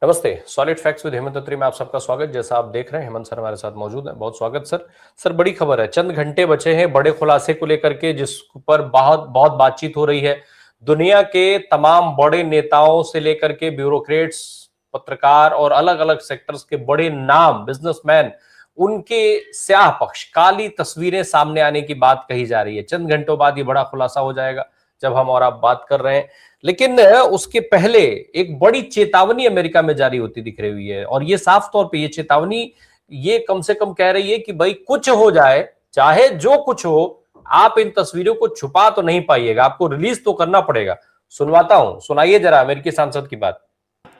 नमस्ते। Solid facts with Hemant अत्री में आप सबका स्वागत। जैसा आप देख रहे हैं हेमंत सर हमारे साथ मौजूद है। बहुत स्वागत सर। सर बड़ी खबर है, चंद घंटे बचे हैं बड़े खुलासे को लेकर के जिस पर बहुत बहुत बातचीत हो रही है। दुनिया के तमाम बड़े नेताओं से लेकर के ब्यूरोक्रेट्स, पत्रकार और अलग अलग सेक्टर्स के बड़े नाम, बिजनेसमैन, उनके स्याह पक्ष, काली तस्वीरें सामने आने की बात कही जा रही है। चंद घंटों बाद ये बड़ा खुलासा हो जाएगा जब हम और आप बात कर रहे हैं। लेकिन उसके पहले एक बड़ी चेतावनी अमेरिका में जारी होती दिख रही हुई है, और ये साफ तौर पे ये चेतावनी ये कम से कम कह रही है कि भाई कुछ हो जाए, चाहे जो कुछ हो, आप इन तस्वीरों को छुपा तो नहीं पाइएगा, आपको रिलीज तो करना पड़ेगा। सुनवाता हूं, सुनाइए जरा अमेरिकी सांसद की बात।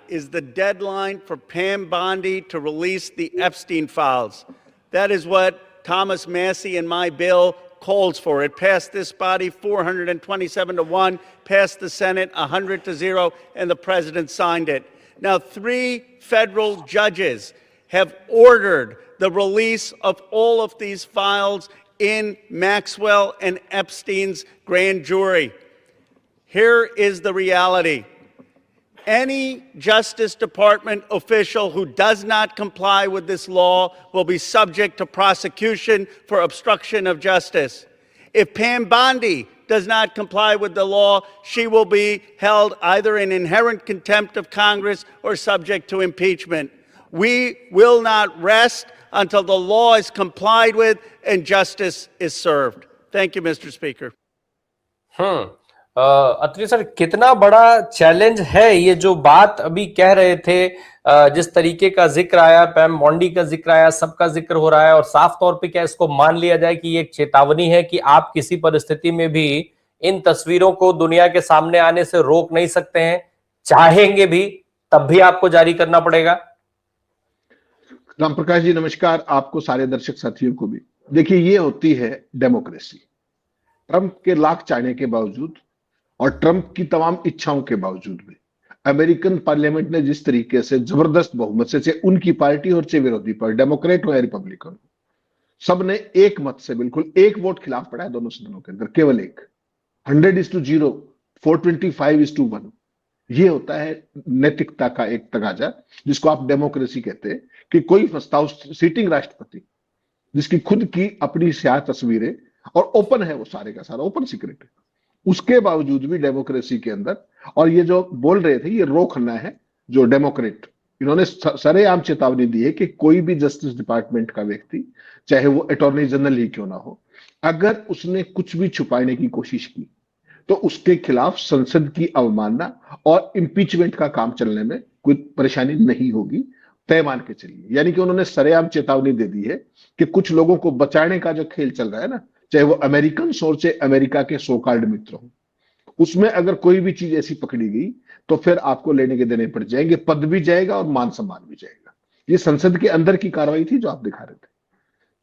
Is the deadline for Pam Bondi to release the Epstein files. That is what Thomas Massey and my bill calls for. It passed this body 427 to 1, passed the Senate 100 to 0, and the president signed it. Now, 3 federal judges have ordered the release of all of these files in Maxwell and Epstein's grand jury. Here is the reality. Any Justice Department official who does not comply with this law will be subject to prosecution for obstruction of justice. If Pam Bondi does not comply with the law, she will be held either in inherent contempt of Congress or subject to impeachment. We will not rest until the law is complied with and justice is served. Thank you, Mr. Speaker. Atri sir, कितना बड़ा challenge है ये जो बात अभी कह रहे थे, जिस तरीके का जिक्र आया, पैम बॉन्डी का जिक्र आया, सबका जिक्र हो रहा है, और साफ तौर पे क्या इसको मान लिया जाए कि ये एक चेतावनी है कि आप किसी परिस्थिति में भी इन तस्वीरों को दुनिया के सामने आने से रोक नहीं सकते हैं, चाहेंगे भी तब भी आपको जारी करना पड़ेगा? राम प्रकाश जी नमस्कार, आपको सारे दर्शक साथियों को भी। देखिए, ये होती है डेमोक्रेसी। ट्रंप के लाख चाहने के बावजूद और ट्रंप की तमाम इच्छाओं के बावजूद भी अमेरिकन पार्लियामेंट ने जिस तरीके से जबरदस्त बहुमत से, चाहे उनकी पार्टी और चाहे विरोधी पार्टी, डेमोक्रेट हो या रिपब्लिकन हो, सबने एक मत से, बिल्कुल एक वोट खिलाफ पड़ा है दोनों सदनों के अंदर, केवल एक। 100:0, 425:1। ये होता है नैतिकता का एक तकाजा, जिसको आप डेमोक्रेसी कहते हैं, कि कोई प्रस्ताव सीटिंग राष्ट्रपति, जिसकी खुद की अपनी स्याह तस्वीरें और ओपन है, वो सारे का सारा ओपन सीक्रेट है, उसके बावजूद भी डेमोक्रेसी के अंदर, और ये जो बोल रहे थे ये रोकना है, जो डेमोक्रेट, इन्होंने सरेआम चेतावनी दी है कि कोई भी जस्टिस डिपार्टमेंट का व्यक्ति, चाहे वो अटॉर्नी जनरल ही क्यों ना हो, अगर उसने कुछ भी छुपाने की कोशिश की तो उसके खिलाफ संसद की अवमानना और इंपीचमेंट का काम चलने में कोई परेशानी नहीं होगी, तय मान के चलिए। यानी कि उन्होंने सरेआम चेतावनी दे दी है कि कुछ लोगों को बचाने का जो खेल चल रहा है ना, चाहे वो अमेरिकन और चाहे अमेरिका के सो कॉल्ड मित्र हो, उसमें अगर कोई भी चीज ऐसी पकड़ी गई तो फिर आपको लेने के देने पड़ जाएंगे, पद भी जाएगा और मान सम्मान भी जाएगा। ये संसद के अंदर की कार्रवाई थी जो आप दिखा रहे थे।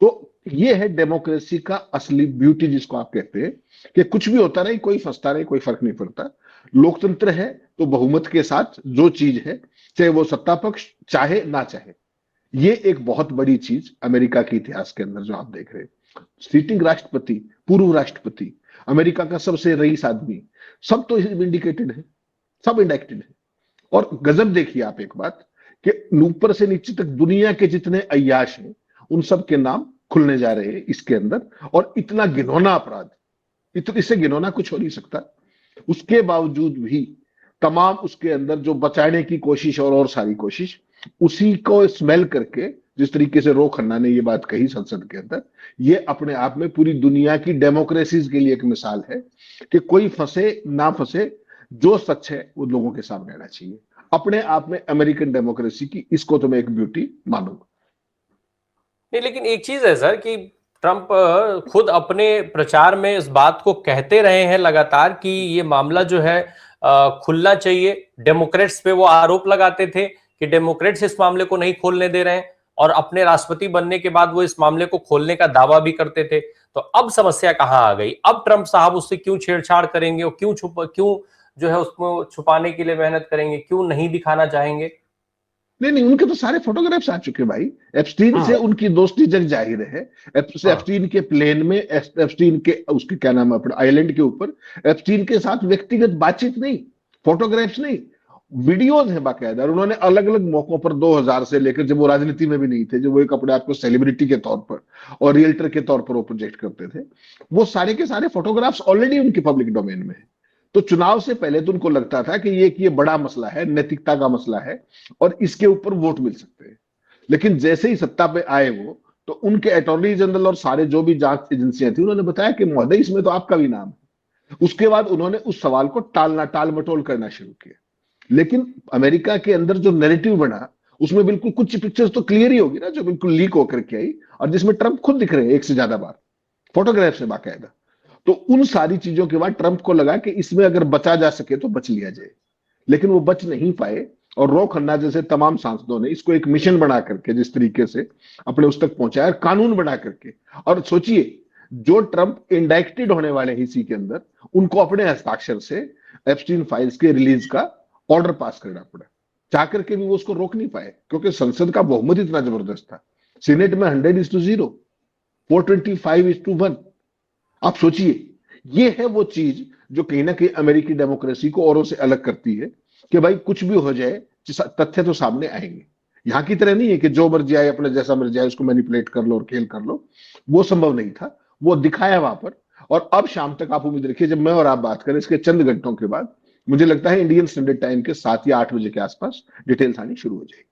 तो ये है डेमोक्रेसी का असली ब्यूटी, जिसको आप कहते हैं कि कुछ भी होता नहीं, कोई फंसता नहीं, कोई फर्क नहीं पड़ता। लोकतंत्र है तो बहुमत के साथ जो चीज है, चाहे वो सत्ता पक्ष चाहे ना चाहे, ये एक बहुत बड़ी चीज अमेरिका के इतिहास के अंदर जो आप देख रहे हैं। सीटिंग राष्ट्रपति, पूर्व राष्ट्रपति, अमेरिका का सबसे रईस आदमी, सब तो इंडिकेटेड है, सब इंडाइक्टेड है। और गजब देखिए आप एक बात, कि ऊपर से नीचे तक दुनिया के जितने अय्याश हैं उन सब के नाम खुलने जा रहे हैं इसके अंदर, और इतना घिनौना अपराध, इससे घिनौना कुछ हो नहीं सकता। उसके बावजूद भी तमाम उसके अंदर जो बचाने की कोशिश और सारी कोशिश, उसी को स्मेल करके जिस तरीके से रो खन्ना ने ये बात कही संसद के अंदर, ये अपने आप में पूरी दुनिया की डेमोक्रेसीज के लिए एक मिसाल है कि कोई फंसे ना फंसे, जो सच है वो लोगों के सामने आना चाहिए। अपने आप में अमेरिकन डेमोक्रेसी की इसको तो मैं एक ब्यूटी मानूंगा। नहीं, लेकिन एक चीज है सर कि ट्रंप खुद अपने प्रचार में इस बात को कहते रहे हैं लगातार कि ये मामला जो है खुलना चाहिए। डेमोक्रेट्स पे वो आरोप लगाते थे कि डेमोक्रेट्स इस मामले को नहीं खोलने दे रहे हैं, और अपने राष्ट्रपति बनने के बाद वो इस मामले को खोलने का दावा भी करते थे। तो अब समस्या कहां आ गई? अब ट्रंप साहब उससे क्यों छेड़छाड़ करेंगे, और क्यों जो है उसको छुपाने के लिए मेहनत करेंगे, क्यों नहीं दिखाना चाहेंगे? नहीं, उनके तो सारे फोटोग्राफ्स आ चुके भाई। एप्स्टीन से उनकी दोस्ती जग जाहिर है। एप्स्टीन के प्लेन में, एप्स्टीन के उसके क्या नाम है, आइलैंड के ऊपर एप्स्टीन के साथ व्यक्तिगत बातचीत नहीं, फोटोग्राफ्स नहीं, वीडियोज हैं बाकायदा, और उन्होंने अलग अलग मौकों पर 2000 से लेकर, जब वो राजनीति में भी नहीं थे, जब वो एक अपने आप को सेलिब्रिटी के तौर पर और रियल्टर के तौर पर वो प्रोजेक्ट करते थे, वो सारे के सारे फोटोग्राफ्स ऑलरेडी उनके पब्लिक डोमेन में है। तो चुनाव से पहले तो उनको लगता था कि ये बड़ा मसला है, नैतिकता का मसला है और इसके ऊपर वोट मिल सकते हैं। लेकिन जैसे ही सत्ता पे आए वो, तो उनके अटॉर्नी जनरल और सारे जो भी जांच एजेंसियां थी, उन्होंने बताया कि महोदय इसमें तो आपका भी नाम है। उसके बाद उन्होंने उस सवाल को टाल मटोल करना शुरू किया। लेकिन अमेरिका के अंदर जो नैरेटिव बना, उसमें बिल्कुल कुछ पिक्चर्स तो क्लियर ही होगी ना, जो बिल्कुल लीक होकर के आई और जिसमें ट्रंप खुद दिख रहे हैं एक से ज्यादा बार, फोटोग्राफ से बाकायदा। तो उन सारी चीजों के बाद ट्रंप को लगा कि इसमें अगर बचा जा सके तो बच लिया जाए, लेकिन वो बच नहीं पाए। और रो खन्ना जैसे तमाम सांसदों ने इसको एक मिशन बना करके जिस तरीके से अपने उस तक पहुंचाया, कानून बना करके। और सोचिए, जो ट्रंप इंडाइक्टेड होने वाले हैं इसी के अंदर, उनको अपने हस्ताक्षर से एप्स्टीन फाइल्स के रिलीज का ऑर्डर पास करना पड़ा। चाह करके भी वो उसको रोक नहीं पाए, क्योंकि संसद का बहुमत इतना जबरदस्त था। सीनेट में 100:0, 425:1। आप सोचिए, ये है वो चीज जो कहीं ना कहीं अमेरिकी डेमोक्रेसी को औरों से अलग करती है, कि भाई कुछ भी हो जाए, तथ्य तो सामने आएंगे। यहां की तरह नहीं है कि जो मर्जी आए अपने जैसा मर्जी आए उसको मैनिपुलेट कर लो और खेल कर लो। वो संभव नहीं था, वो दिखाया वहां पर। और अब शाम तक आप उम्मीद रखिए, जब मैं और आप बात करें इसके चंद घंटों के बाद, मुझे लगता है इंडियन स्टैंडर्ड टाइम के 7 या 8 बजे के आसपास डिटेल्स आनी शुरू हो जाएगी,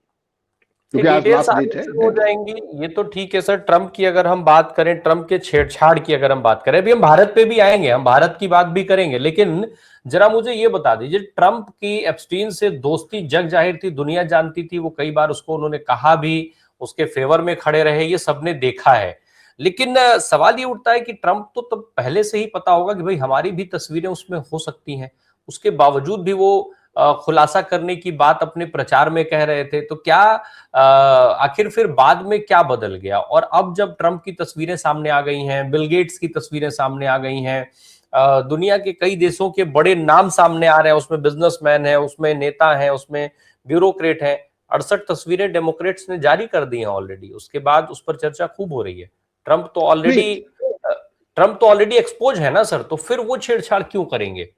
क्योंकि आज डिटेल्स लास्ट डेट आनी है शुरू हो डेडलाइन। जाएंगी, ये तो ठीक है सर। ट्रंप की अगर हम बात करें, ट्रंप के छेड़छाड़ की अगर हम बात करें, अभी हम भारत पे भी आएंगे, हम भारत की बात भी करेंगे, लेकिन जरा मुझे ये बता दीजिए, ट्रंप की एप्स्टीन से दोस्ती जग जाहिर थी, दुनिया जानती थी, वो कई बार उसको उन्होंने कहा भी, उसके फेवर में खड़े रहे, ये सबने देखा है। लेकिन सवाल ये उठता है कि ट्रंप तो तब पहले से ही पता होगा कि भाई हमारी भी तस्वीरें उसमें हो सकती हैं, उसके बावजूद भी वो खुलासा करने की बात अपने प्रचार में कह रहे थे। तो क्या आखिर फिर बाद में क्या बदल गया? और अब जब ट्रंप की तस्वीरें सामने आ गई हैं, बिल गेट्स की तस्वीरें सामने आ गई हैं, दुनिया के कई देशों के बड़े नाम सामने आ रहे हैं, उसमें बिजनेसमैन है, उसमें नेता है, उसमें ब्यूरोक्रेट है, 68 तस्वीरें डेमोक्रेट्स ने जारी कर दी हैं ऑलरेडी। उसके बाद उस पर चर्चा खूब हो रही है। ट्रंप तो नहीं ऑलरेडी ट्रंप तो ऑलरेडी एक्सपोज है ना सर, तो फिर वो छेड़छाड़ क्यों करेंगे?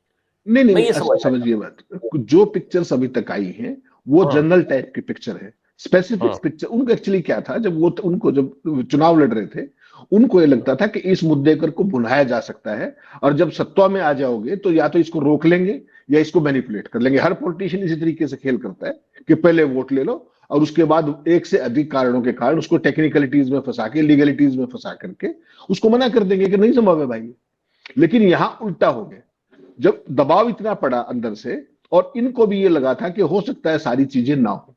नहीं नहीं मैं नहीं, ये समझना समझिए बात। जो पिक्चर्स अभी तक आई हैं वो चाहता हूं। जनरल टाइप की पिक्चर है, स्पेसिफिक पिक्चर। उनको एक्चुअली क्या था, जब वो उनको जब चुनाव लड़ रहे थे, उनको ये लगता था कि इस मुद्दे को भुनाया जा सकता है, और जब सत्ता में आ जाओगे तो या तो इसको रोक लेंगे या इसको मैनिपुलेट कर लेंगे। हर पॉलिटिशियन इसी तरीके से खेल करता है कि पहले वोट ले लो और उसके बाद एक से अधिक कारणों के कारण उसको टेक्निकलिटीज में फंसा के, लीगलिटीज में फंसा करके उसको मना कर देंगे कि नहीं संभव है भाई। लेकिन यहां उल्टा हो गया, जब दबाव इतना पड़ा अंदर से, और इनको भी ये लगा था कि हो सकता है सारी चीजें ना हो।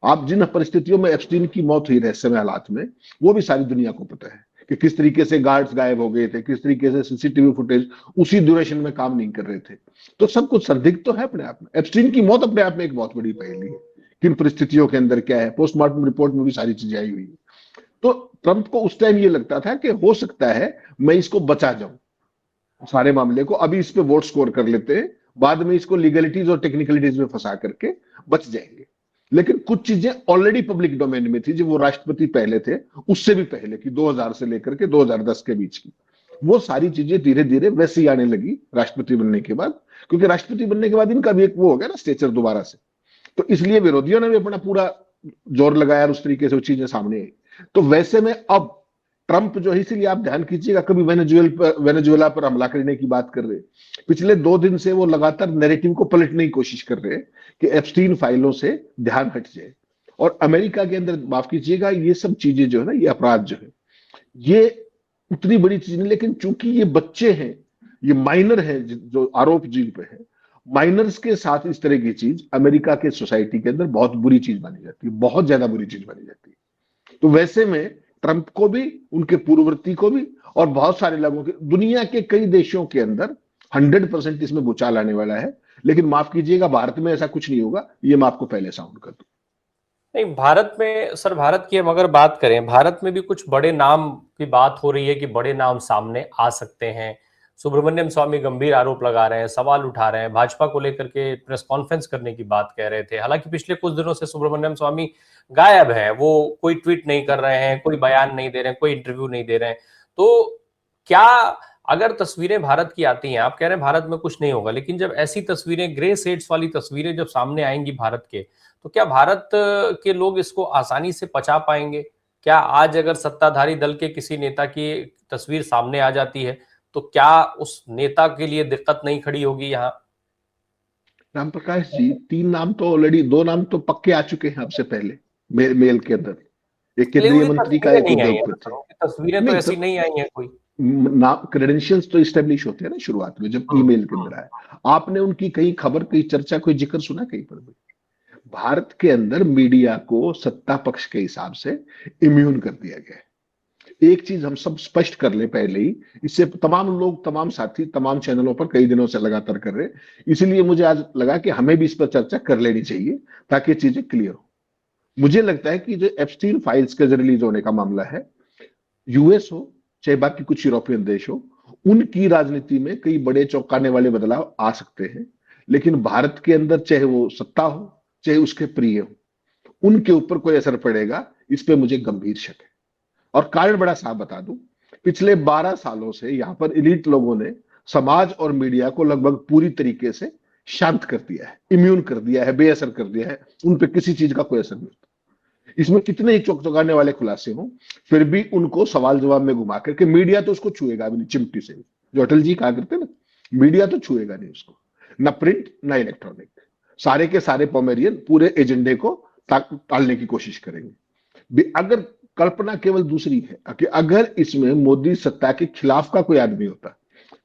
आप जिन परिस्थितियों में एप्स्टीन की मौत हुई रहस्यमय हालात में, वो भी सारी दुनिया को पता है कि किस तरीके से गार्ड्स गायब हो गए थे, किस तरीके से सीसीटीवी फुटेज उसी ड्यूरेशन में काम नहीं कर रहे थे। तो सब कुछ संदिग्ध तो है अपने आप में। एप्स्टीन की मौत अपने आप में एक बहुत बड़ी पहेली है, किन परिस्थितियों के अंदर क्या है, पोस्टमार्टम रिपोर्ट में भी सारी चीजें आई हुई है। तो ट्रंप को उस टाइम ये लगता था कि हो सकता है मैं इसको बचा जाऊं, सारे मामले को अभी इस पे वोट स्कोर कर लेते हैं, बाद में इसको लीगलिटीज और टेक्निकलिटीज में फंसा करके बच जाएंगे। लेकिन कुछ चीजें ऑलरेडी पब्लिक डोमेन में थी, जो वो राष्ट्रपति पहले थे, उससे भी पहले की 2000 से लेकर के 2010 के बीच की, वो सारी चीजें धीरे धीरे वैसी आने लगी राष्ट्रपति बनने के बाद। क्योंकि राष्ट्रपति बनने के बाद इनका भी एक वो हो गया ना स्टेचर दोबारा से, तो इसलिए विरोधियों ने भी अपना पूरा जोर लगाया और उस तरीके से वो चीजें सामने आई। तो वैसे में अब ट्रंप जो है, इसीलिए आप ध्यान कीजिएगा, कभी वेनेजुएला पर हमला करने की बात कर रहे, पिछले 2 दिन से वो लगातार नैरेटिव को पलटने की कोशिश कर रहे हैं कि एप्स्टीन फाइलों से ध्यान हट जाए। और अमेरिका के अंदर माफ कीजिएगा, ये सब चीजें जो है ना, ये अपराध जो है, ये उतनी बड़ी चीज नहीं, लेकिन चूंकि ये बच्चे हैं, ये माइनर है, जो आरोप जिन पे है, माइनर्स के साथ इस तरह की चीज अमेरिका के सोसाइटी के अंदर बहुत बुरी चीज मानी जाती है, बहुत ज्यादा बुरी चीज मानी जाती है। तो वैसे में ट्रंप को भी, उनके पूर्ववर्ती को भी, और बहुत सारे लोगों के, दुनिया के कई देशों के अंदर 100% इसमें भूचाल आने वाला है। लेकिन माफ कीजिएगा, भारत में ऐसा कुछ नहीं होगा, ये मैं आपको पहले साउंड कर दूं। नहीं, भारत में सर, भारत की हम अगर बात करें, भारत में भी कुछ बड़े नाम की बात हो रही है कि बड़े नाम सामने आ सकते हैं। सुब्रमण्यम स्वामी गंभीर आरोप लगा रहे हैं, सवाल उठा रहे हैं, भाजपा को लेकर के प्रेस कॉन्फ्रेंस करने की बात कह रहे थे। हालांकि पिछले कुछ दिनों से सुब्रमण्यम स्वामी गायब हैं, वो कोई ट्वीट नहीं कर रहे हैं, कोई बयान नहीं दे रहे हैं, कोई इंटरव्यू नहीं दे रहे हैं। तो क्या अगर तस्वीरें भारत की आती हैं, आप कह रहे हैं भारत में कुछ नहीं होगा, लेकिन जब ऐसी तस्वीरें, ग्रे शेड्स वाली तस्वीरें जब सामने आएंगी भारत के, तो क्या भारत के लोग इसको आसानी से पचा पाएंगे? क्या आज अगर सत्ताधारी दल के किसी नेता की तस्वीर सामने आ जाती है, तो क्या उस नेता के लिए दिक्कत नहीं खड़ी होगी यहाँ? राम प्रकाश जी, तीन नाम तो ऑलरेडी, दो नाम तो पक्के आ चुके हैं आपसे पहले मेल के अंदर। एक लेकिन केंद्रीय उनकी मंत्री का, तस्वीरें एक नहीं आई हैं, उद्योगपति। उनकी तस्वीरें तो नहीं तो ऐसी नहीं आई हैं कोई। नाम, क्रेडेंशियल्स तो इस्टेब्लिश होते हैं ना शुरुआत में, जब ईमेल के अंदर आया। आपने उनकी कहीं खबर, कहीं चर्चा, कोई जिक्र सुना कहीं पर भी? भारत के अंदर मीडिया को सत्ता पक्ष के हिसाब से इम्यून कर दिया गया है। एक चीज हम सब स्पष्ट कर ले पहले ही, इससे तमाम लोग, तमाम साथी, तमाम चैनलों पर कई दिनों से लगातार कर रहे हैं, इसलिए मुझे आज लगा कि हमें भी इस पर चर्चा कर लेनी चाहिए ताकि चीजें क्लियर हो। मुझे लगता है कि जो एप्स्टीन फाइल्स के रिलीज होने का मामला है, यूएस हो चाहे बाकी कुछ यूरोपियन देश हो, उनकी राजनीति में कई बड़े चौंकाने वाले बदलाव आ सकते हैं, लेकिन भारत के अंदर चाहे वो सत्ता हो चाहे उसके प्रिय हो, उनके ऊपर कोई असर पड़ेगा, इस पे मुझे गंभीर शक है। और कारण बड़ा साफ बता दूं, पिछले 12 सालों से यहां पर इलीट लोगों ने समाज और मीडिया को लगभग पूरी तरीके से शांत कर दिया है, इम्यून कर दिया है, बेअसर कर दिया है, उन पे किसी चीज का कोई असर नहीं होता। इसमें कितने ही चौंकाने वाले खुलासे हों, फिर भी उनको सवाल जवाब में घुमा करके मीडिया तो उसको छुएगा भी नहीं, चिमटी से। जो अटल जी कहा करते ना, मीडिया तो छुएगा नहीं उसको, ना प्रिंट ना इलेक्ट्रॉनिक। सारे के सारे पोमेरियन पूरे एजेंडे को टालने की कोशिश करेंगे। अगर कल्पना केवल दूसरी है कि अगर इसमें मोदी सत्ता के खिलाफ का कोई आदमी होता,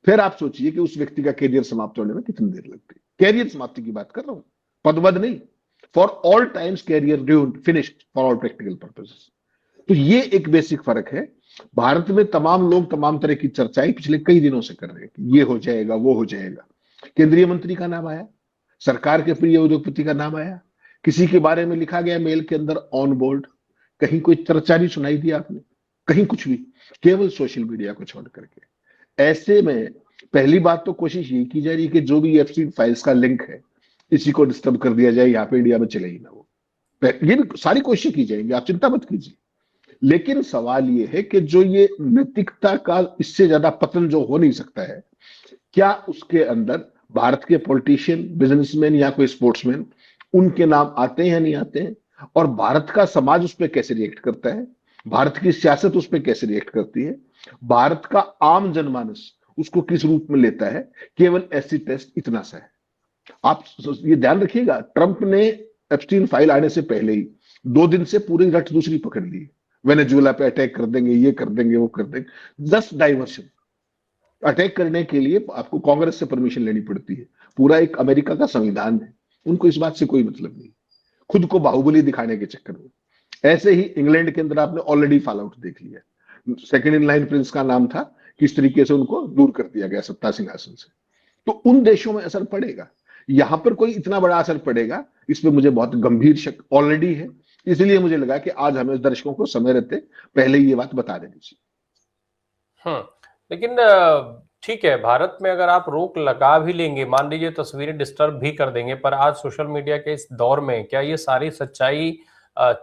फिर आप सोचिए कि उस व्यक्ति का कैरियर समाप्त होने में कितनी देर लगती। कैरियर समाप्ति की बात कर रहा हूं, पदवद नहीं। For all times career doomed, finished for all practical purposes. तो ये एक बेसिक फर्क है। भारत में तमाम लोग तमाम तरह की चर्चाएं पिछले कई दिनों से कर रहे हैं कि ये हो जाएगा, वो हो जाएगा। केंद्रीय मंत्री का नाम आया, सरकार के प्रिय उद्योगपति का नाम आया, किसी के बारे में लिखा गया मेल के अंदर ऑन बोर्ड, कहीं कोई चर्चा नहीं सुनाई दी आपने, कहीं कुछ भी, केवल सोशल मीडिया को छोड़ करके। ऐसे में पहली बात तो कोशिश ये की जा रही है कि जो भी एप्स्टीन फाइल्स का लिंक है, इसी को डिस्टर्ब कर दिया जाए, यहाँ पे इंडिया में चले ही ना वो। ये भी सारी कोशिश की जाएंगी, आप चिंता मत कीजिए। लेकिन सवाल ये है कि जो ये नैतिकता का इससे ज्यादा पतन जो हो नहीं सकता है, क्या उसके अंदर भारत के पॉलिटिशियन, बिजनेसमैन या कोई स्पोर्ट्समैन, उनके नाम आते हैं या नहीं आते हैं, और भारत का समाज उस पर कैसे रिएक्ट करता है, भारत की सियासत उस पर कैसे रिएक्ट करती है, भारत का आम जनमानस उसको किस रूप में लेता है, केवल ऐसी टेस्ट इतना सा है। आप ये ध्यान रखिएगा, ट्रंप ने एप्स्टीन फाइल आने से पहले ही 2 दिन से पूरी रट दूसरी पकड़ ली, वेनेजुएला पे अटैक कर देंगे, ये कर देंगे, वो कर देंगे। 10 डाइवर्शन। अटैक करने के लिए आपको कांग्रेस से परमिशन लेनी पड़ती है, पूरा एक अमेरिका का संविधान है, उनको इस बात से कोई मतलब नहीं, खुद को बाहुबली दिखाने के चक्कर में। ऐसे ही इंग्लैंड के अंदर आपने ऑलरेडी फॉल आउट देख लिया। सेकंड इन लाइन प्रिंस का नाम था, किस तरीके से उनको दूर कर दिया गया सत्ता सिंहासन से। तो उन देशों में असर पड़ेगा, यहां पर कोई इतना बड़ा असर पड़ेगा, इस पर मुझे बहुत गंभीर शक ऑलरेडी है। इसलिए मुझे लगा कि आज हमें दर्शकों को समय रहते पहले ही ये बात बता देनी चाहिए। लेकिन ठीक है, भारत में अगर आप रोक लगा भी लेंगे, मान लीजिए तस्वीरें डिस्टर्ब भी कर देंगे, पर आज सोशल मीडिया के इस दौर में क्या ये सारी सच्चाई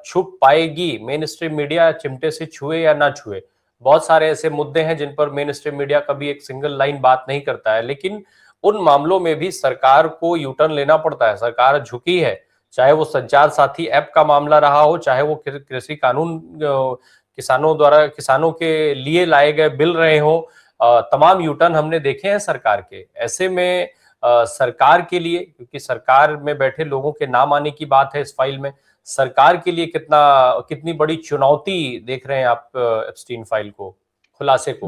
छुप पाएगी? मेन स्ट्रीम मीडिया चिमटे से छुए या ना छुए, बहुत सारे ऐसे मुद्दे हैं जिन पर मेन स्ट्रीम मीडिया कभी एक सिंगल लाइन बात नहीं करता है, लेकिन उन मामलों में भी सरकार को यूटर्न लेना पड़ता है। सरकार झुकी है, चाहे वो संचार साथी ऐप का मामला रहा हो, चाहे वो कृषि कानून किसानों द्वारा, किसानों के लिए लाए गए बिल रहे हो, तमाम यूटर्न हमने देखे हैं सरकार के। ऐसे में सरकार के लिए, क्योंकि सरकार में बैठे लोगों के नाम आने की बात है इस फाइल में, सरकार के लिए कितनी बड़ी चुनौती देख रहे हैं आप एप्स्टीन फाइल को, खुलासे को?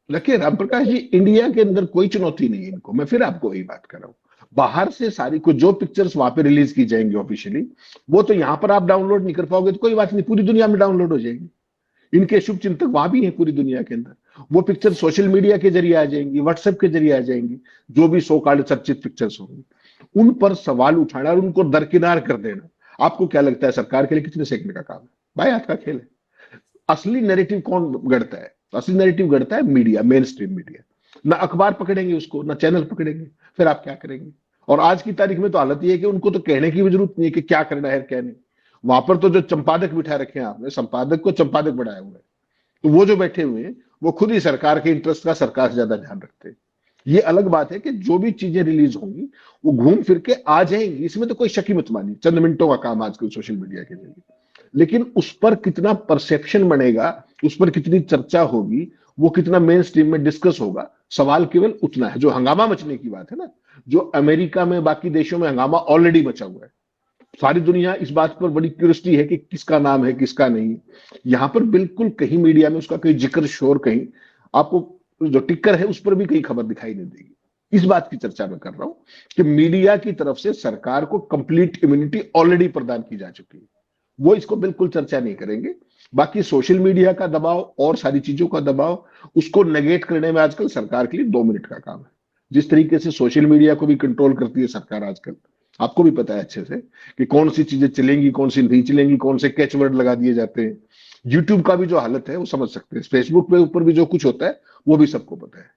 देखिए रामप्रकाश जी, इंडिया के अंदर कोई चुनौती नहीं है इनको। मैं फिर आपको वही बात कर रहा हूं, बाहर से सारी कुछ जो पिक्चर्स वहां पे रिलीज की जाएंगी ऑफिशियली, वो तो यहां पर आप डाउनलोड नहीं कर पाओगे, तो कोई बात नहीं, पूरी दुनिया में डाउनलोड हो जाएगी। इनके शुभ चिंतक वहां भी हैं पूरी दुनिया के अंदर, वो पिक्चर सोशल मीडिया के जरिए आ जाएंगी, व्हाट्सएप के जरिए आ जाएंगी, जो भी सो कॉल्ड चर्चित पिक्चर्स होंगी, उन पर सवाल उठाना और उनको दरकिनार कर देना, आपको क्या लगता है सरकार के लिए कितने सेकंड का काम है? भाई हाथ का खेल है। असली नैरेटिव कौन गढ़ता है? असली नैरेटिव गढ़ता है मीडिया, मेन स्ट्रीम मीडिया। ना अखबार पकड़ेंगे उसको, ना चैनल पकड़ेंगे, फिर आप क्या करेंगे? और आज की तारीख में तो हालत ये है कि उनको तो कहने की भी जरूरत नहीं है कि क्या करना है क्या नहीं। वहां पर तो जो संपादक बिठा रखे हैं आपने, संपादक को संपादक बनाया हुआ है, तो वो जो बैठे हुए हैं वो खुद ही सरकार के इंटरेस्ट का सरकार से ज्यादा ध्यान रखते हैं। ये अलग बात है कि जो भी चीजें रिलीज होंगी वो घूम फिर के आ जाएंगी, इसमें तो कोई शक ही मत मानिए, चंद मिनटों का काम आजकल सोशल मीडिया के जरिए। लेकिन उस पर कितना परसेप्शन बनेगा, उस पर कितनी चर्चा होगी, वो कितना मेन स्ट्रीम में डिस्कस होगा, सवाल केवल उतना है। जो हंगामा मचने की बात है ना, जो अमेरिका में बाकी देशों में हंगामा ऑलरेडी मचा हुआ है, सारी दुनिया इस बात पर बड़ी क्यूरियोसिटी है कि किसका नाम है किसका नहीं। यहां पर बिल्कुल कहीं मीडिया में उसका कोई जिक्र शोर, कहीं आपको जो टिक्कर है उस पर भी कहीं खबर दिखाई नहीं देगी। इस बात की चर्चा मैं कर रहा हूं कि मीडिया की तरफ से सरकार को कंप्लीट इम्यूनिटी ऑलरेडी प्रदान की जा चुकी है, वो इसको बिल्कुल चर्चा नहीं करेंगे। बाकी सोशल मीडिया का दबाव और सारी चीजों का दबाव, उसको नेगेट करने में आजकल सरकार के लिए 2 मिनट का काम है। जिस तरीके से सोशल मीडिया को भी कंट्रोल करती है सरकार आजकल, आपको भी पता है अच्छे से कि कौन सी चीजें चलेंगी कौन सी नहीं चलेंगी, कौन से कैच वर्ड लगा दिए जाते हैं। यूट्यूब का भी जो हालत है वो समझ सकते हैं, फेसबुक पे ऊपर भी जो कुछ होता है वो भी सबको पता है।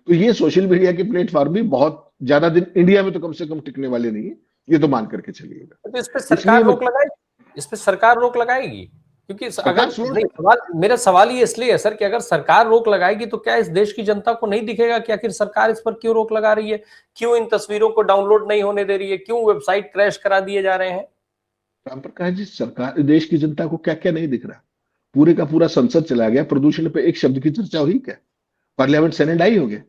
तो ये सोशल मीडिया के प्लेटफॉर्म भी बहुत ज्यादा दिन इंडिया में तो कम से कम टिकने वाले नहीं है, ये तो मान करके चलिएगा। तो इस पे सरकार रोक लगाएगी, इस पे सरकार रोक लगाएगी? क्योंकि अगर नहीं, सवाल मेरा सवाल ये इसलिए है सर कि अगर सरकार रोक लगाएगी तो क्या इस देश की जनता को नहीं दिखेगा कि आखिर सरकार इस पर क्यों रोक लगा रही है, क्यों इन तस्वीरों को डाउनलोड नहीं होने दे रही है, क्यों वेबसाइट क्रैश करा दिए जा रहे हैं? राम प्रकाश जी, सरकार देश की जनता को क्या क्या नहीं दिख रहा? पूरे का पूरा संसद चला गया, प्रदूषण पे एक शब्द की चर्चा हुई क्या? पार्लियामेंट सेनेडाई हो गया,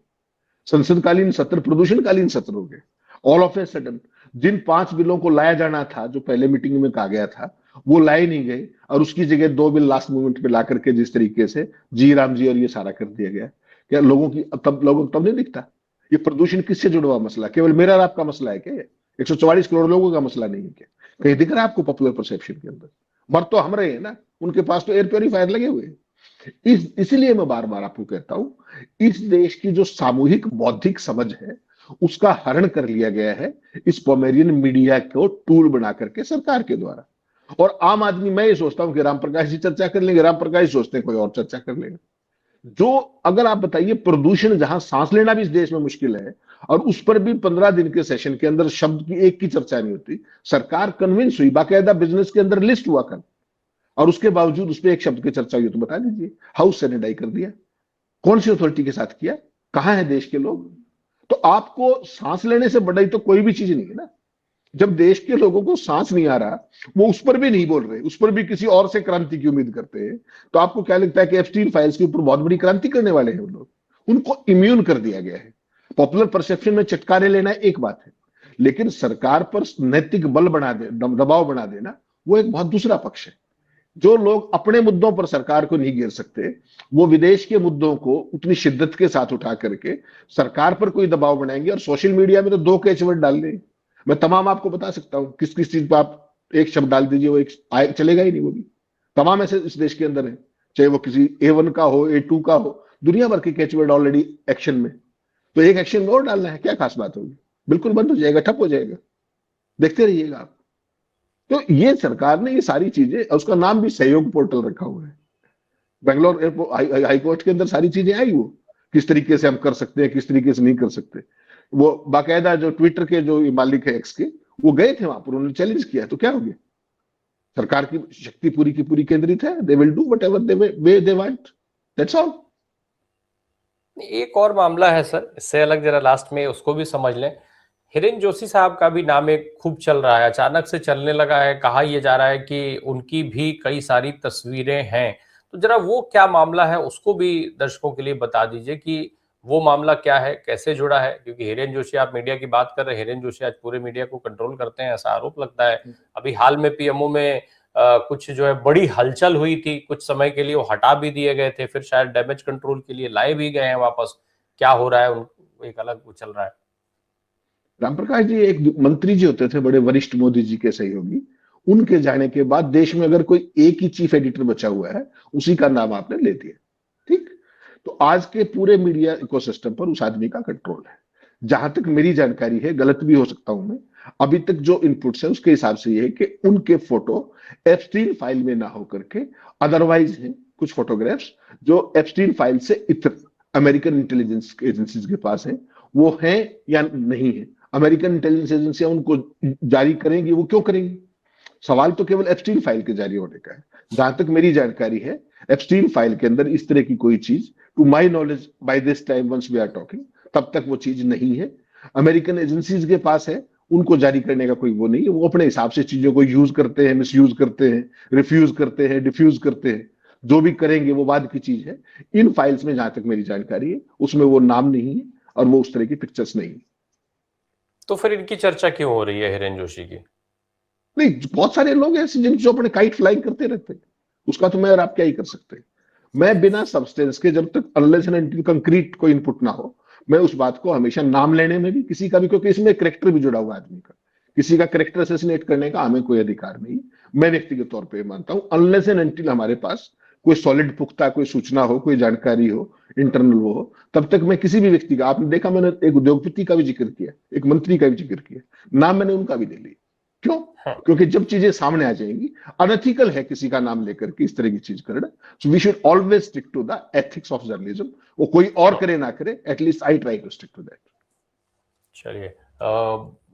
संसदकालीन सत्र प्रदूषणकालीन सत्र हो गए। ऑल ऑफ ए सडन जिन 5 बिलों को लाया जाना था, जो पहले मीटिंग में कहा गया था, वो लाए नहीं गए और उसकी जगह 2 बिल लास्ट मोमेंट पे ला करके जिस तरीके से जी राम जी और ये सारा कर दिया गया, क्या लोगों को तब नहीं दिखता? ये प्रदूषण किससे जुड़ा हुआ मसला? केवल मेरा और आपका मसला है क्या? 144 करोड़ लोगों का मसला नहीं है क्या? कहीं दिख रहा है आपको पॉपुलर परसेप्शन के अंदर? मर तो हम रहे हैं ना, उनके पास तो एयर प्योरीफायर लगे हुए हैं। इसलिए मैं बार बार आपको कहता हूं, इस देश की जो सामूहिक बौद्धिक समझ है उसका हरण कर लिया गया है इस पोमेरियन मीडिया को टूल बना करके सरकार के द्वारा। और आम आदमी, मैं ये सोचता हूं कि राम प्रकाश जी चर्चा कर लेंगे, राम प्रकाश सोचते हैं कोई और चर्चा कर लेगा। जो अगर आप बताइए, प्रदूषण जहां सांस लेना भी इस देश में मुश्किल है और उस पर भी 15 दिन के सेशन के अंदर शब्द की एक की चर्चा नहीं होती, सरकार कन्विंस हुई, बाकायदा बिजनेस के अंदर लिस्ट हुआ कर, और उसके बावजूद उस पर एक शब्द की चर्चा हुई तो बता दीजिए। हाउस सैनिटाइज कर दिया, कौन सी अथॉरिटी के साथ किया? कहां है देश के लोग? तो आपको सांस लेने से बड़ा ही तो कोई भी चीज नहीं है ना। जब देश के लोगों को सांस नहीं आ रहा, वो उस पर भी नहीं बोल रहे, उस पर भी किसी और से क्रांति की उम्मीद करते हैं, तो आपको क्या लगता है कि एप्स्टीन फाइल्स के ऊपर बहुत बड़ी क्रांति करने वाले हैं वो लोग? उनको इम्यून कर दिया गया है। पॉपुलर परसेप्शन में चटकारे लेना एक बात है, लेकिन सरकार पर नैतिक बल बना दे, दबाव बना देना, वो एक बहुत दूसरा पक्ष है। जो लोग अपने मुद्दों पर सरकार को नहीं घेर सकते, वो विदेश के मुद्दों को उतनी शिद्दत के साथ उठा करके सरकार पर कोई दबाव बनाएंगे। और सोशल मीडिया में तो 2 कैचवर्ड डाल दें, मैं तमाम आपको बता सकता हूं किस किस चीज पर आप एक शब्द डाल दीजिए, वो एक चलेगा ही नहीं। वो भी तमाम ऐसे इस देश के अंदर है, चाहे वो किसी A1 का हो, A2 का हो, दुनिया भर के कैचवर्ड ऑलरेडी एक्शन में। तो एक एक्शन में और डालना है, क्या खास बात होगी? बिल्कुल बंद हो जाएगा, ठप हो जाएगा, देखते रहिएगा आप। तो ये सरकार ने ये सारी चीजें, उसका नाम भी सहयोग पोर्टल रखा हुआ है, बेंगलोर एयरपोर्ट हाईकोर्ट के अंदर सारी चीजें आई, वो किस तरीके से हम कर सकते हैं, किस तरीके से नहीं कर सकते। वो बाकायदा जो ट्विटर के जो मालिक है एक्स के, वो गए थे वहां पर, उन्होंने चैलेंज किया, तो क्या हो गया? सरकार की शक्ति पूरी की पूरी केंद्रित है, they will do whatever they want, that's all. एक और मामला है सर, इससे अलग, जरा लास्ट में उसको भी समझ लें। हिरेन जोशी साहब का भी नाम एक खूब चल रहा है, अचानक से चलने लगा है। कहा यह जा रहा है कि उनकी भी कई सारी तस्वीरें हैं, तो जरा वो क्या मामला है उसको भी दर्शकों के लिए बता दीजिए कि वो मामला क्या है, कैसे जुड़ा है। क्योंकि हिरेन जोशी, आप मीडिया की बात कर रहे हैं, हिरेन जोशी आज पूरे मीडिया को कंट्रोल करते हैं, ऐसा आरोप लगता है। अभी हाल में पीएमओ में कुछ जो है बड़ी हलचल हुई थी, कुछ समय के लिए वो हटा भी दिए गए थे, फिर शायद डैमेज कंट्रोल के लिए लाए भी गए हैं वापस। क्या हो रहा है, एक अलग वो चल रहा है। राम प्रकाश जी एक मंत्री जी होते थे, बड़े वरिष्ठ मोदी जी के सहयोगी, उनके जाने के बाद देश में अगर कोई एक ही चीफ एडिटर बचा हुआ है, उसी का नाम आपने ले दिया, ठीक? तो आज के पूरे मीडिया इकोसिस्टम पर उस आदमी का कंट्रोल है। जहां तक मेरी जानकारी है, गलत भी हो सकता हूं मैं, अभी तक जो इनपुट्स है उसके हिसाब से ये है कि उनके फोटो एप्स्टीन फाइल में ना हो करके अदरवाइज है कुछ फोटोग्राफ्स जो एप्स्टीन फाइल से इतर अमेरिकन इंटेलिजेंस एजेंसीज के पास है, वो है या नहीं है। अमेरिकन इंटेलिजेंस एजेंसियां उनको जारी करेंगी, वो क्यों करेंगी? सवाल तो केवल एप्स्टीन फाइल के जारी होने का है। जहां तक मेरी जानकारी है, एप्स्टीन फाइल के अंदर इस तरह की कोई चीज to my knowledge by this time once we are talking तब तक वो चीज नहीं है। अमेरिकन एजेंसीज के पास है, उनको जारी करने का कोई वो नहीं है। वो अपने हिसाब से चीजों को यूज करते हैं, मिसयूज करते हैं, रिफ्यूज करते हैं, डिफ्यूज करते हैं। जो भी करेंगे वो बाद की चीज है। इन फाइल्स में जहां तक मेरी जानकारी है उसमें वो नाम नहीं है और वो उस तरह की पिक्चर्स नहीं है। तो फिर इनकी चर्चा क्यों हो रही है हिरेन जोशी की? नहीं, बहुत सारे लोग ऐसे जिन जो अपने काइट फ्लाइंग करते रहते हैं, उसका तो मैं और आप क्या ही कर सकते हैं। मैं बिना सब्सटेंस के, जब तक अनलेस एंड अनटिल कंक्रीट कोई इनपुट ना हो, मैं उस बात को हमेशा नाम लेने में भी किसी का भी, क्योंकि इसमें करेक्टर भी जुड़ा हुआ है आदमी का, किसी का करेक्टर असैसिनेट करने का हमें कोई अधिकार नहीं। मैं व्यक्तिगत तौर पे मानता हूं अनलेस एंड अनटिल हमारे पास कोई सॉलिड पुख्ता कोई सूचना हो, कोई जानकारी हो, इंटरनल वो हो, तब तक मैं किसी भी व्यक्ति का, आपने देखा मैंने एक उद्योगपति का भी जिक्र किया, एक मंत्री का भी जिक्र किया, नाम मैंने उनका भी ले लिया। क्यों? हाँ। क्योंकि जब चीजें सामने आ जाएंगी, अनएथिकल है किसी का नाम लेकर के इस तरह की चीज करना। So we should always stick to the ethics of journalism. वो कोई और करे ना करे, at least I try to stick to that. चलिए,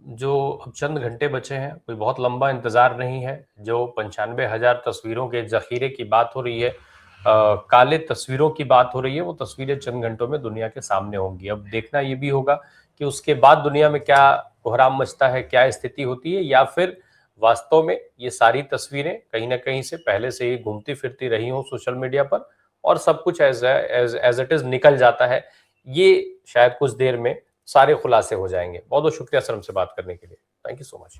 जो अब चंद घंटे बचे हैं, कोई बहुत लंबा इंतजार नहीं है। जो 95,000 तस्वीरों के जखीरे की बात हो रही है, काले तस्वीरों की बात हो रही है, वो तस्वीरें चंद घंटों में दुनिया के सामने होंगी। अब देखना ये भी होगा कि उसके बाद दुनिया में क्या कोहराम मचता है, क्या स्थिति होती है, या फिर वास्तव में ये सारी तस्वीरें कहीं ना कहीं से पहले से ही घूमती फिरती रही हों सोशल मीडिया पर, और सब कुछ एज इट इज निकल जाता है। ये शायद कुछ देर में सारे खुलासे हो जाएंगे। बहुत बहुत शुक्रिया सर हमसे बात करने के लिए। Thank you so much.